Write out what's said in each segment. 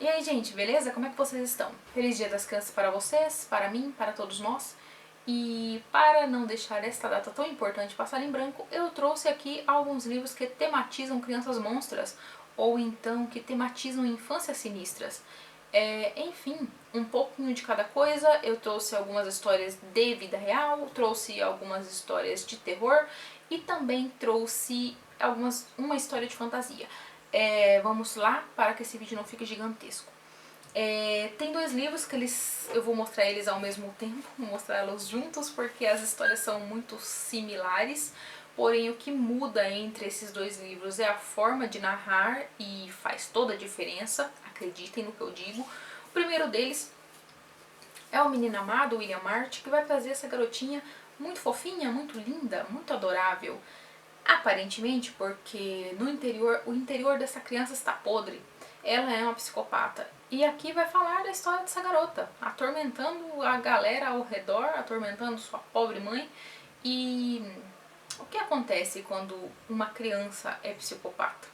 E aí, gente, beleza? Como é que vocês estão? Feliz Dia das Crianças para vocês, para mim, para todos nós. E para não deixar esta data tão importante passar em branco, eu trouxe aqui alguns livros que tematizam crianças monstras, ou então que tematizam infâncias sinistras. Enfim, um pouquinho de cada coisa. Eu trouxe algumas histórias de vida real, trouxe algumas histórias de terror e também trouxe uma história de fantasia. Vamos lá, para que esse vídeo não fique gigantesco. Tem dois livros que eu vou mostrar eles ao mesmo tempo, vou mostrá-los juntos porque as histórias são muito similares, porém o que muda entre esses dois livros é a forma de narrar e faz toda a diferença, acreditem no que eu digo. O primeiro deles é o Menino Amado, William Martin, que vai trazer essa garotinha muito fofinha, muito linda, muito adorável. Aparentemente, porque o interior dessa criança está podre. Ela é uma psicopata. E aqui vai falar da história dessa garota, atormentando a galera ao redor, atormentando sua pobre mãe. E o que acontece quando uma criança é psicopata?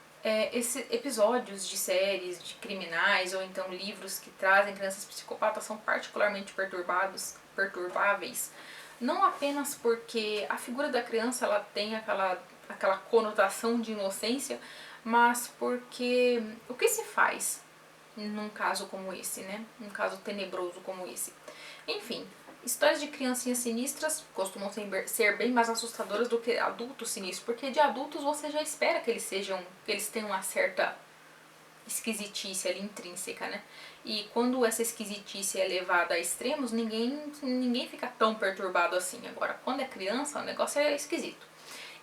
Esses episódios de séries de criminais ou então livros que trazem crianças psicopatas são particularmente perturbáveis, não apenas porque a figura da criança ela tem aquela conotação de inocência, mas porque o que se faz num caso como esse, né? Um caso tenebroso como esse. Enfim, histórias de criancinhas sinistras costumam ser bem mais assustadoras do que adultos sinistros, porque de adultos você já espera que eles tenham uma certa esquisitice ali intrínseca, né? E quando essa esquisitice é levada a extremos, ninguém fica tão perturbado assim. Agora, quando é criança, o negócio é esquisito.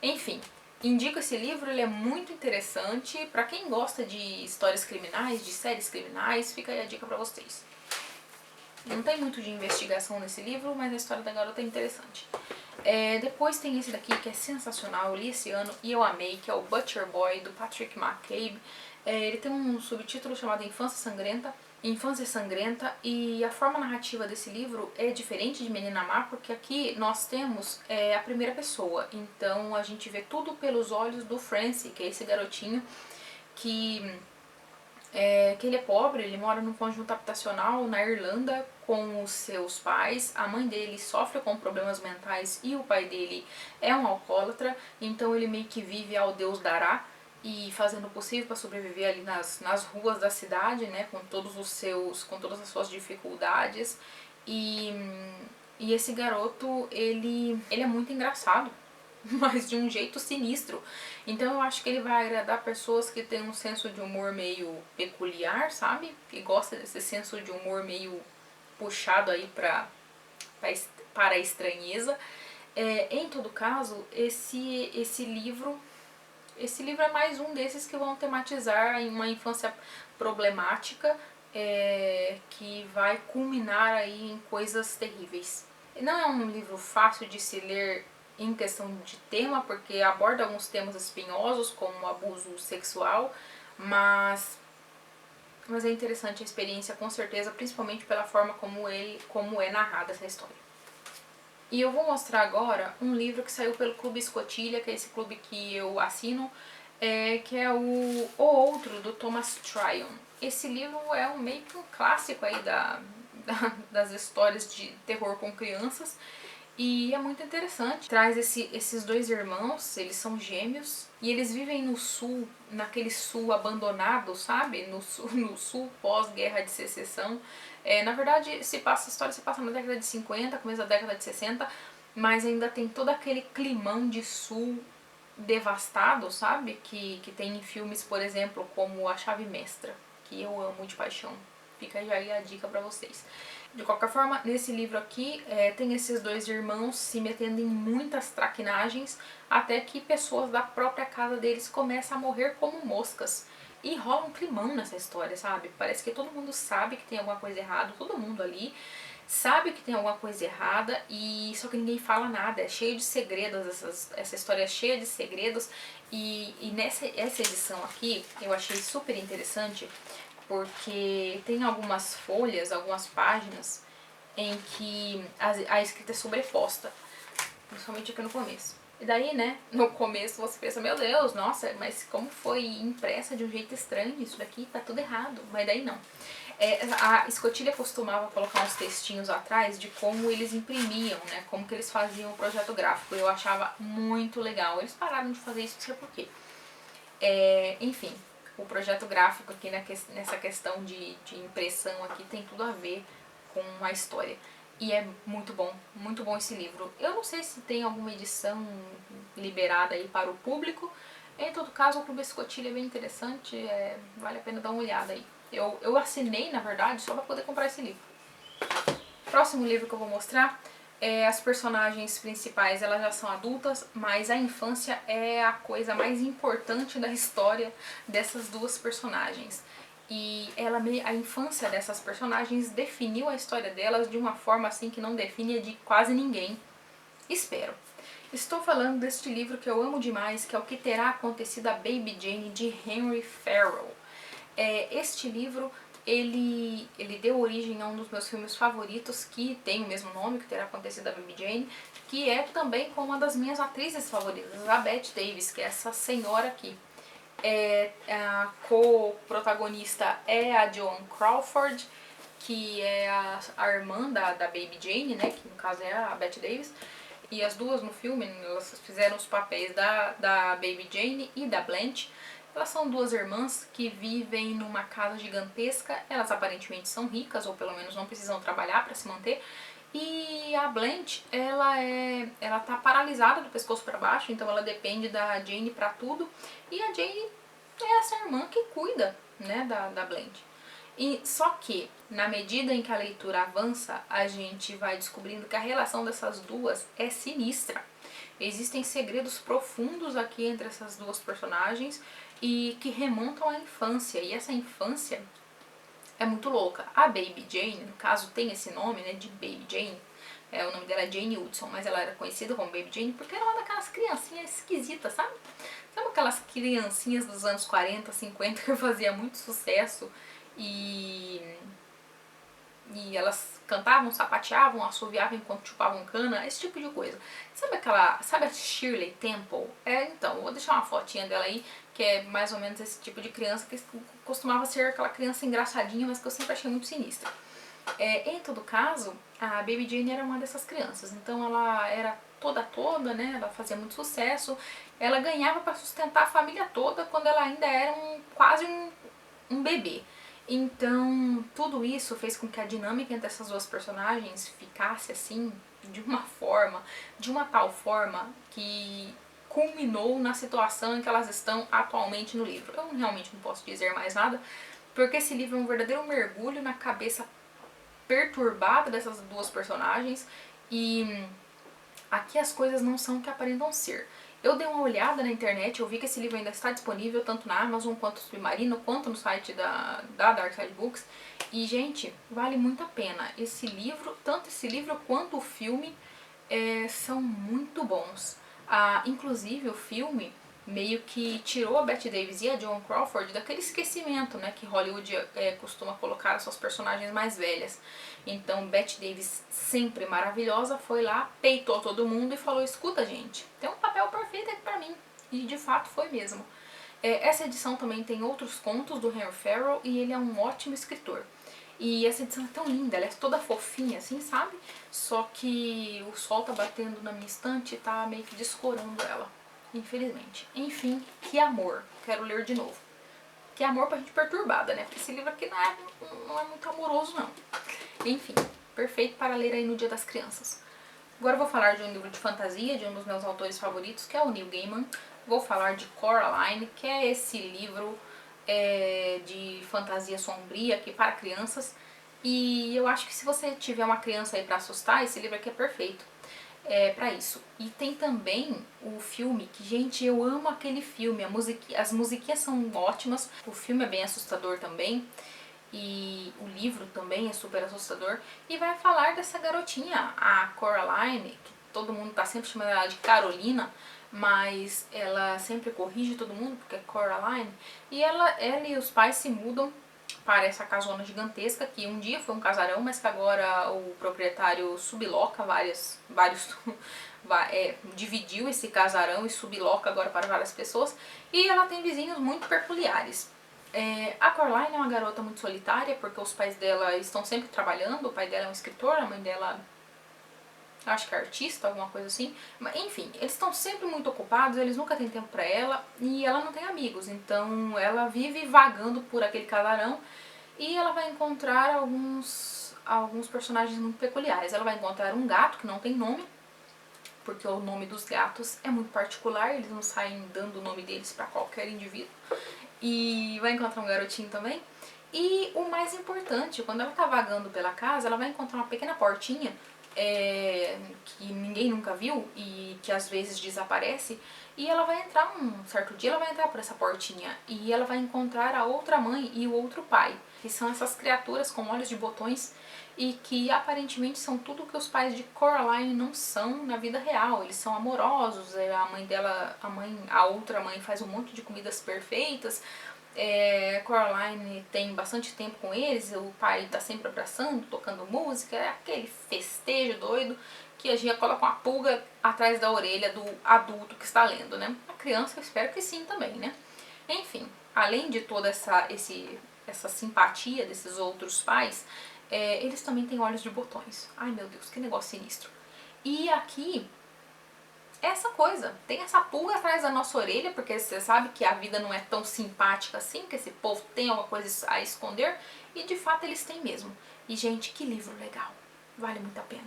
Enfim, indico esse livro, ele é muito interessante. Pra quem gosta de histórias criminais, de séries criminais, fica aí a dica pra vocês. Não tem muito de investigação nesse livro, mas a história da garota é interessante. Depois tem esse daqui que é sensacional, eu li esse ano e eu amei, que é o Butcher Boy, do Patrick McCabe. Ele tem um subtítulo chamado Infância Sangrenta, e a forma narrativa desse livro é diferente de Menina Má, porque aqui nós temos a primeira pessoa, então a gente vê tudo pelos olhos do Francie, que é esse garotinho que ele é pobre, ele mora num conjunto habitacional na Irlanda com os seus pais. A mãe dele sofre com problemas mentais e o pai dele é um alcoólatra, então ele meio que vive ao Deus dará e fazendo o possível para sobreviver ali nas ruas da cidade, né, com todas as suas dificuldades. E esse garoto, ele é muito engraçado, mas de um jeito sinistro. Então eu acho que ele vai agradar pessoas que têm um senso de humor meio peculiar, sabe? Que gosta desse senso de humor meio puxado aí para a estranheza. Em todo caso, esse livro é mais um desses que vão tematizar uma infância problemática, que vai culminar aí em coisas terríveis. Não é um livro fácil de se ler em questão de tema, porque aborda alguns temas espinhosos, como o abuso sexual, mas é interessante a experiência, com certeza, principalmente pela forma como é narrada essa história. E eu vou mostrar agora um livro que saiu pelo Clube Escotilha, que é esse clube que eu assino, que é o Outro, do Thomas Tryon. Esse livro é meio que um clássico aí das histórias de terror com crianças, e é muito interessante. Traz esses dois irmãos, eles são gêmeos, e eles vivem no sul, naquele sul abandonado, sabe? No sul pós-guerra de secessão. Na verdade, a história se passa na década de 50, começo da década de 60, mas ainda tem todo aquele climão de sul devastado, sabe? Que tem em filmes, por exemplo, como A Chave Mestra, que eu amo de paixão. Fica aí a dica pra vocês. De qualquer forma, nesse livro aqui, tem esses dois irmãos se metendo em muitas traquinagens, até que pessoas da própria casa deles começam a morrer como moscas. E rola um climão nessa história, sabe? Parece que todo mundo sabe que tem alguma coisa errada, todo mundo ali sabe que tem alguma coisa errada, e só que ninguém fala nada, é cheio de segredos, essa história é cheia de segredos. E essa edição aqui eu achei super interessante, porque tem algumas folhas, algumas páginas em que a escrita é sobreposta, principalmente aqui no começo. E daí, né, no começo você pensa, meu Deus, nossa, mas como foi impressa de um jeito estranho isso daqui, tá tudo errado. Mas daí não. A escotilha costumava colocar uns textinhos atrás de como eles imprimiam, né, como que eles faziam o projeto gráfico. Eu achava muito legal. Eles pararam de fazer isso, não sei por quê. Enfim, o projeto gráfico aqui nessa questão de impressão aqui tem tudo a ver com a história. E é muito bom esse livro. Eu não sei se tem alguma edição liberada aí para o público. Em todo caso, o Clube Escotilha é bem interessante, vale a pena dar uma olhada aí. Eu assinei, na verdade, só para poder comprar esse livro. Próximo livro que eu vou mostrar as personagens principais, elas já são adultas, mas a infância é a coisa mais importante da história dessas duas personagens. E a infância dessas personagens definiu a história delas de uma forma assim que não define a de quase ninguém. Espero. Estou falando deste livro que eu amo demais, que é O Que Terá Acontecido a Baby Jane, de Henry Farrell. Este livro ele deu origem a um dos meus filmes favoritos, que tem o mesmo nome, Que Terá Acontecido a Baby Jane, que é também com uma das minhas atrizes favoritas, a Bette Davis, que é essa senhora aqui. A co-protagonista é a Joan Crawford, que é a irmã da Baby Jane, né, que no caso é a Bette Davis. E as duas no filme, elas fizeram os papéis da Baby Jane e da Blanche. Elas são duas irmãs que vivem numa casa gigantesca. Elas aparentemente são ricas, ou pelo menos não precisam trabalhar para se manter. E a Blanche, ela tá paralisada do pescoço para baixo, então ela depende da Jane para tudo. E a Jane é essa irmã que cuida, né, da Blanche. E só que, na medida em que a leitura avança, a gente vai descobrindo que a relação dessas duas é sinistra. Existem segredos profundos aqui entre essas duas personagens e que remontam à infância. E essa infância é muito louca. A Baby Jane, no caso, tem esse nome, né, de Baby Jane. O nome dela é Jane Hudson, mas ela era conhecida como Baby Jane porque era uma daquelas criancinhas esquisitas, sabe? Sabe aquelas criancinhas dos anos 40, 50 que fazia muito sucesso e elas cantavam, sapateavam, assoviavam enquanto chupavam cana, esse tipo de coisa. Sabe a Shirley Temple? Então, eu vou deixar uma fotinha dela aí, que é mais ou menos esse tipo de criança que costumava ser aquela criança engraçadinha, mas que eu sempre achei muito sinistra. Em todo caso, a Baby Jane era uma dessas crianças, então ela era toda, né, ela fazia muito sucesso, ela ganhava para sustentar a família toda quando ela ainda era quase um bebê. Então, tudo isso fez com que a dinâmica entre essas duas personagens ficasse assim, de uma tal forma que culminou na situação em que elas estão atualmente no livro. Eu realmente não posso dizer mais nada, porque esse livro é um verdadeiro mergulho na cabeça perturbada dessas duas personagens e aqui as coisas não são o que aparentam ser. Eu dei uma olhada na internet, eu vi que esse livro ainda está disponível tanto na Amazon quanto no Submarino, quanto no site da Dark Side Books. E, gente, vale muito a pena. Esse livro, tanto esse livro quanto o filme, são muito bons. Inclusive, o filme meio que tirou a Bette Davis e a Joan Crawford daquele esquecimento, né, que Hollywood costuma colocar as suas personagens mais velhas. Então Bette Davis, sempre maravilhosa, foi lá, peitou todo mundo e falou: escuta, gente, tem um papel perfeito aqui pra mim. E de fato foi mesmo. Essa edição também tem outros contos do Henry Farrell e ele é um ótimo escritor. E essa edição é tão linda, ela é toda fofinha assim, sabe? Só que o sol tá batendo na minha estante e tá meio que descorando ela, infelizmente. Enfim, que amor. Quero ler de novo. Que amor pra gente perturbada, né? Porque esse livro aqui não é muito amoroso, não. Enfim, perfeito para ler aí no Dia das Crianças. Agora eu vou falar de um livro de fantasia, de um dos meus autores favoritos, que é o Neil Gaiman. Vou falar de Coraline, que é esse livro de fantasia sombria aqui para crianças. E eu acho que se você tiver uma criança aí pra assustar, esse livro aqui é perfeito pra isso. E tem também o filme, que, gente, eu amo aquele filme. As musiquinhas são ótimas, o filme é bem assustador também. E o livro também é super assustador. E vai falar dessa garotinha, a Coraline, que todo mundo tá sempre chamando ela de Carolina, mas ela sempre corrige todo mundo porque é Coraline. E ela e os pais se mudam para essa casona gigantesca, que um dia foi um casarão, mas que agora o proprietário subloca dividiu esse casarão e subloca agora para várias pessoas. E ela tem vizinhos muito peculiares. A Coraline é uma garota muito solitária, porque os pais dela estão sempre trabalhando. O pai dela é um escritor, a mãe dela acho que é artista, alguma coisa assim. Mas, enfim, eles estão sempre muito ocupados, eles nunca têm tempo pra ela e ela não tem amigos. Então ela vive vagando por aquele casarão e ela vai encontrar alguns personagens muito peculiares. Ela vai encontrar um gato que não tem nome, porque o nome dos gatos é muito particular, eles não saem dando o nome deles pra qualquer indivíduo. E vai encontrar um garotinho também. E o mais importante, quando ela tá vagando pela casa, ela vai encontrar uma pequena portinha que ninguém nunca viu e que às vezes desaparece, e ela vai entrar um certo dia, ela vai entrar por essa portinha e ela vai encontrar a outra mãe e o outro pai, que são essas criaturas com olhos de botões e que aparentemente são tudo que os pais de Coraline não são na vida real. Eles são amorosos, a mãe dela, a outra mãe faz um monte de comidas perfeitas, Coraline tem bastante tempo com eles, o pai tá sempre abraçando, tocando música, é aquele festejo doido que a gente coloca uma pulga atrás da orelha do adulto que está lendo, né? A criança eu espero que sim também, né? Enfim, além de toda essa simpatia desses outros pais, eles também têm olhos de botões. Ai meu Deus, que negócio sinistro. E aqui essa coisa, tem essa pulga atrás da nossa orelha, porque você sabe que a vida não é tão simpática assim, que esse povo tem alguma coisa a esconder, e de fato eles têm mesmo. E gente, que livro legal, vale muito a pena.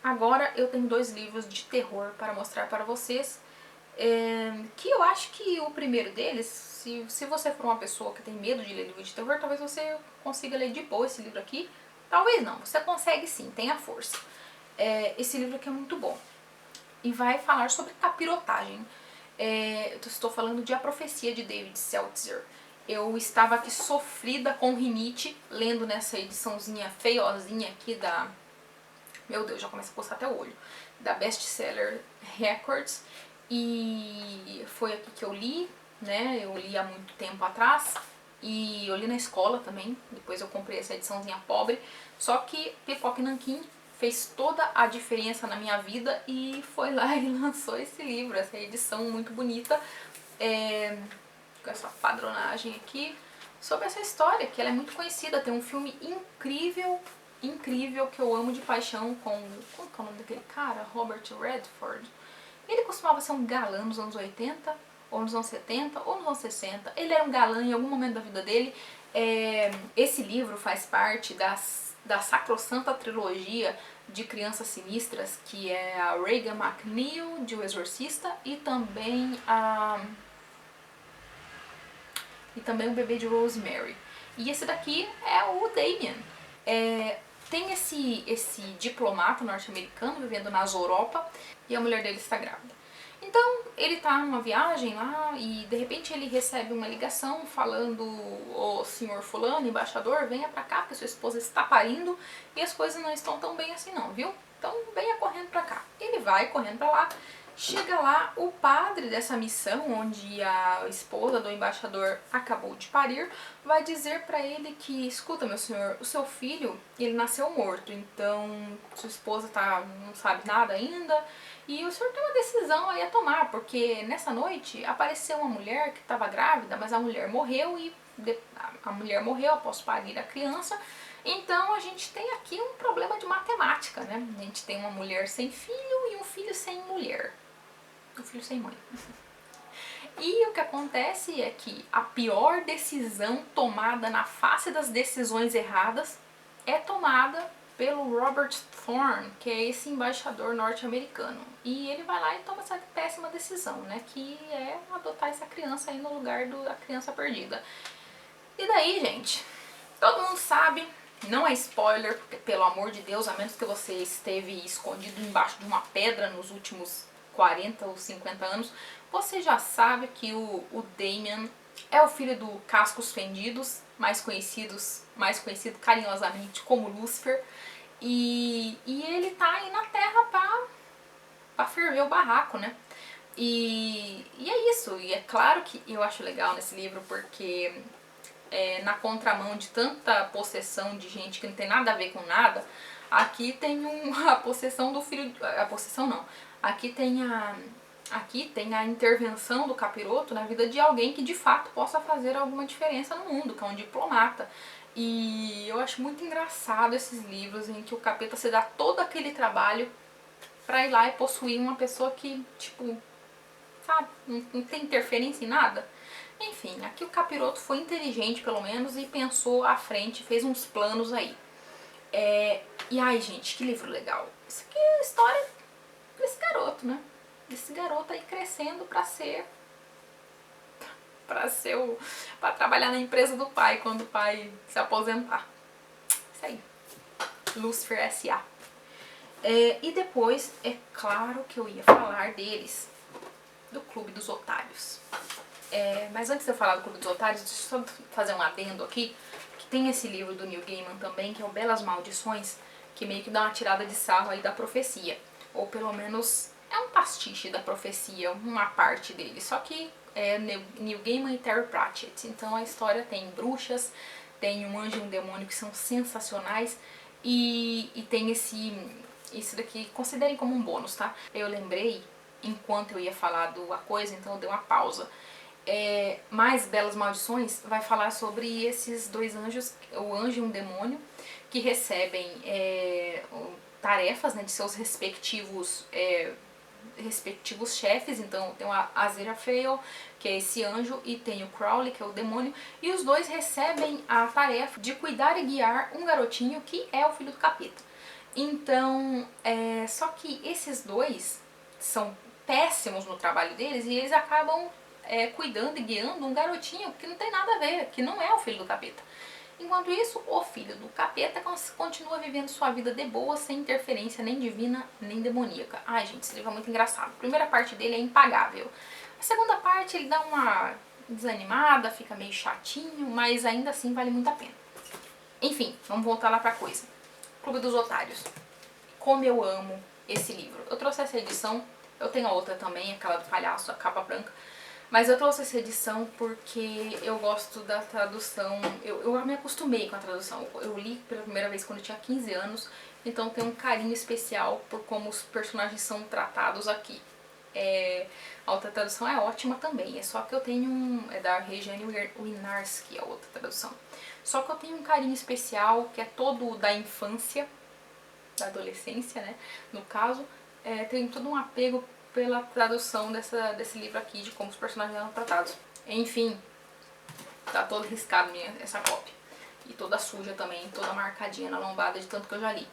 Agora eu tenho 2 livros de terror para mostrar para vocês, que eu acho que o primeiro deles, se você for uma pessoa que tem medo de ler livro de terror, talvez você consiga ler de boa esse livro aqui, talvez não, você consegue sim, tenha força. Esse livro aqui é muito bom e vai falar sobre capirotagem. Eu estou falando de A Profecia de David Seltzer. Eu estava aqui sofrida com rinite, lendo nessa ediçãozinha feiozinha aqui da... Meu Deus, já começa a coçar até o olho. Da Bestseller Records. E foi aqui que eu li, né? Eu li há muito tempo atrás. E eu li na escola também. Depois eu comprei essa ediçãozinha pobre. Só que Pipoca e Nanquim fez toda a diferença na minha vida e foi lá e lançou esse livro, essa edição muito bonita, com essa padronagem aqui, sobre essa história, que ela é muito conhecida. Tem um filme incrível, incrível, que eu amo de paixão, como que é o nome daquele cara? Robert Redford. Ele costumava ser um galã nos anos 80, ou nos anos 70, ou nos anos 60. Ele era um galã em algum momento da vida dele. Esse livro faz parte da sacrossanta trilogia de Crianças Sinistras, que é a Regan McNeil, de O Exorcista, e também o Bebê de Rosemary. E esse daqui é o Damien. Tem esse diplomata norte-americano vivendo na Europa e a mulher dele está grávida. Então ele tá numa viagem lá e de repente ele recebe uma ligação falando: "O senhor fulano, embaixador, venha pra cá porque sua esposa está parindo e as coisas não estão tão bem assim não, viu? Então venha correndo pra cá." Ele vai correndo pra lá. Chega lá, o padre dessa missão, onde a esposa do embaixador acabou de parir, vai dizer pra ele que: "Escuta, meu senhor, o seu filho, ele nasceu morto, então sua esposa não sabe nada ainda, e o senhor tem uma decisão aí a tomar, porque nessa noite apareceu uma mulher que estava grávida, mas a mulher morreu após parir a criança. Então a gente tem aqui um problema de matemática, né? A gente tem uma mulher sem filho e um filho sem mulher. Um filho sem mãe." E o que acontece é que a pior decisão tomada na face das decisões erradas é tomada pelo Robert Thorne, que é esse embaixador norte-americano. E ele vai lá e toma essa péssima decisão, né? Que é adotar essa criança aí no lugar da criança perdida. E daí, gente, todo mundo sabe, não é spoiler, porque pelo amor de Deus, a menos que você esteve escondido embaixo de uma pedra nos últimos 40 ou 50 anos, você já sabe que o Damien é o filho do Cascos Fendidos, mais conhecido carinhosamente como Lúcifer, e ele tá aí na Terra pra ferver o barraco, né? E é isso, e é claro que eu acho legal nesse livro porque na contramão de tanta possessão de gente que não tem nada a ver com nada, Aqui tem a possessão do filho... A possessão não. Aqui tem a intervenção do capiroto na vida de alguém que de fato possa fazer alguma diferença no mundo, que é um diplomata. E eu acho muito engraçado esses livros em que o capeta se dá todo aquele trabalho pra ir lá e possuir uma pessoa que, tipo, sabe, não tem interferência em nada. Enfim, aqui o capiroto foi inteligente pelo menos e pensou à frente, fez uns planos aí. E ai gente, que livro legal. Isso aqui é a história desse garoto, né? Desse garoto aí crescendo pra trabalhar na empresa do pai quando o pai se aposentar. Isso aí. Lucifer S.A. E depois, é claro que eu ia falar deles, do Clube dos Otários. Mas antes de eu falar do Clube dos Otários, deixa eu só fazer um adendo aqui, que tem esse livro do Neil Gaiman também, que é o Belas Maldições, que meio que dá uma tirada de sarro aí da profecia. Ou pelo menos é um pastiche da profecia, uma parte dele. Só que é Neil Gaiman e Terry Pratchett. Então a história tem bruxas, tem um anjo e um demônio que são sensacionais. E tem esse daqui, considerem como um bônus, tá? Eu lembrei enquanto eu ia falar do A Coisa, então eu dei uma pausa. Mais Belas Maldições vai falar sobre esses dois anjos, o anjo e um demônio, que recebem tarefas, né, de seus respectivos chefes. Então tem o Aziraphale, que é esse anjo, e tem o Crowley, que é o demônio, e os dois recebem a tarefa de cuidar e guiar um garotinho que é o filho do capeta. Então, só que esses dois são péssimos no trabalho deles e eles acabam cuidando e guiando um garotinho que não tem nada a ver, que não é o filho do capeta. Enquanto isso, o filho do capeta continua vivendo sua vida de boa, sem interferência nem divina, nem demoníaca. Ai, gente, esse livro é muito engraçado. A primeira parte dele é impagável. A segunda parte ele dá uma desanimada, fica meio chatinho, mas ainda assim vale muito a pena. Enfim, vamos voltar lá pra coisa. Clube dos Otários. Como eu amo esse livro. Eu trouxe essa edição, eu tenho a outra também, aquela do palhaço, a capa branca. Mas eu trouxe essa edição porque eu gosto da tradução, eu me acostumei com a tradução. Eu li pela primeira vez quando eu tinha 15 anos, então tenho um carinho especial por como os personagens são tratados aqui. A outra tradução é ótima também, é só que eu tenho é da Regiane Winarski, a outra tradução. Só que eu tenho um carinho especial, que é todo da infância, da adolescência, né, no caso. Tenho todo um apego pela tradução desse livro aqui, de como os personagens eram tratados. Enfim, tá todo riscado essa cópia. E toda suja também, toda marcadinha na lombada de tanto que eu já li.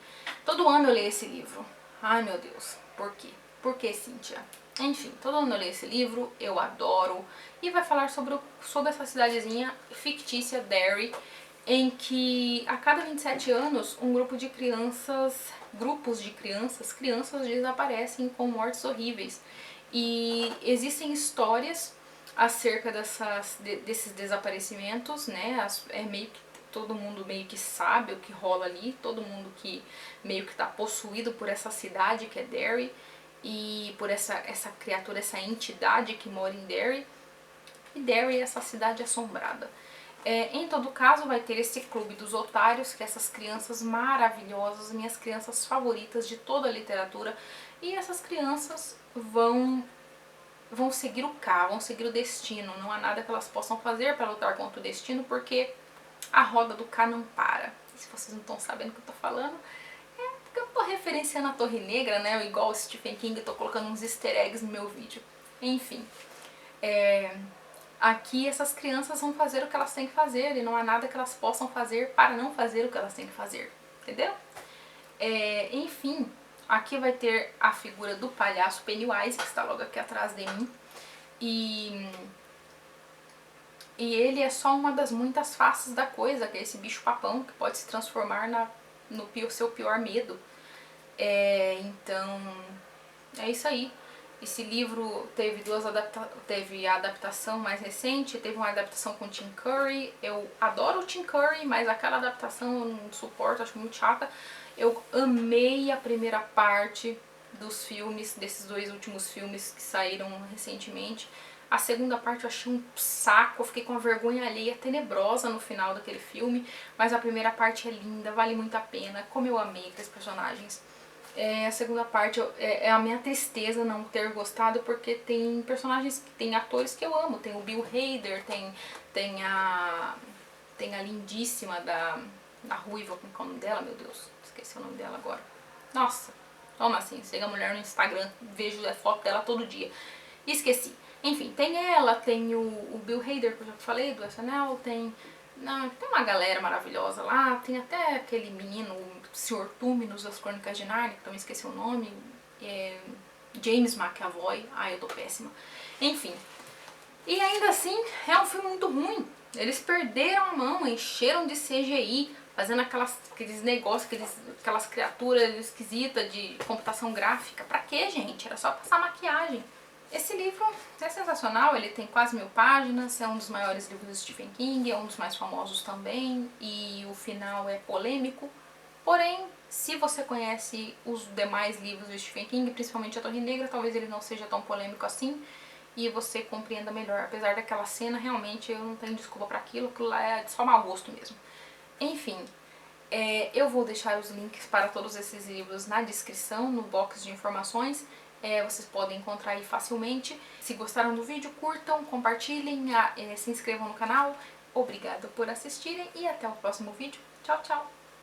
Todo ano eu leio esse livro. Ai meu Deus, por quê? Por que, Cíntia? Enfim, todo ano eu leio esse livro, eu adoro. E vai falar sobre essa cidadezinha fictícia, Derry, em que a cada 27 anos um grupos de crianças desaparecem com mortes horríveis. E existem histórias acerca desses desaparecimentos, né? Meio que todo mundo meio que sabe o que rola ali, todo mundo que meio que tá possuído por essa cidade que é Derry, e por essa criatura, essa entidade que mora em Derry. E Derry é essa cidade assombrada. Em todo caso, vai ter esse Clube dos Otários, que é essas crianças maravilhosas, minhas crianças favoritas de toda a literatura. E essas crianças vão seguir o K, vão seguir o destino. Não há nada que elas possam fazer para lutar contra o destino, porque a roda do K não para. E se vocês não estão sabendo o que eu tô falando, porque eu tô referenciando a Torre Negra, né? Igual o Stephen King, eu tô colocando uns easter eggs no meu vídeo. Enfim, aqui essas crianças vão fazer o que elas têm que fazer e não há nada que elas possam fazer para não fazer o que elas têm que fazer, entendeu? Enfim, aqui vai ter a figura do palhaço Pennywise, que está logo aqui atrás de mim, e ele é só uma das muitas faces da coisa, que é esse bicho papão que pode se transformar no seu pior medo. Então, é isso aí. Esse livro teve a adaptação mais recente, teve uma adaptação com o Tim Curry. Eu adoro o Tim Curry, mas aquela adaptação eu não suporto, acho muito chata. Eu amei a primeira parte dos filmes, desses dois últimos filmes que saíram recentemente. A segunda parte eu achei um saco, eu fiquei com uma vergonha alheia tenebrosa no final daquele filme, mas a primeira parte é linda, vale muito a pena, como eu amei aqueles personagens. A segunda parte é a minha tristeza não ter gostado, porque tem personagens, tem atores que eu amo, tem o Bill Hader, tem a lindíssima da Ruiva, como é o nome dela, meu Deus, esqueci o nome dela agora. Nossa, toma assim, siga a mulher no Instagram, vejo a foto dela todo dia. Esqueci. Enfim, tem ela, tem o Bill Hader, que eu já falei, do SNL, tem uma galera maravilhosa lá, tem até aquele menino, o Sr. Túminos das Crônicas de Nárnia, que também esqueci o nome, James McAvoy, eu tô péssima. Enfim, e ainda assim, é um filme muito ruim. Eles perderam a mão, encheram de CGI, fazendo aqueles negócios, aquelas criaturas esquisitas de computação gráfica. Pra quê, gente? Era só passar maquiagem. Esse livro é sensacional, ele tem quase 1000 páginas, é um dos maiores livros de Stephen King, é um dos mais famosos também, e o final é polêmico. Porém, se você conhece os demais livros do Stephen King, principalmente A Torre Negra, talvez ele não seja tão polêmico assim, e você compreenda melhor. Apesar daquela cena, realmente eu não tenho desculpa pra aquilo lá é só mau gosto mesmo. Enfim, eu vou deixar os links para todos esses livros na descrição, no box de informações. Vocês podem encontrar aí facilmente. Se gostaram do vídeo, curtam, compartilhem, se inscrevam no canal. Obrigada por assistirem e até o próximo vídeo. Tchau, tchau!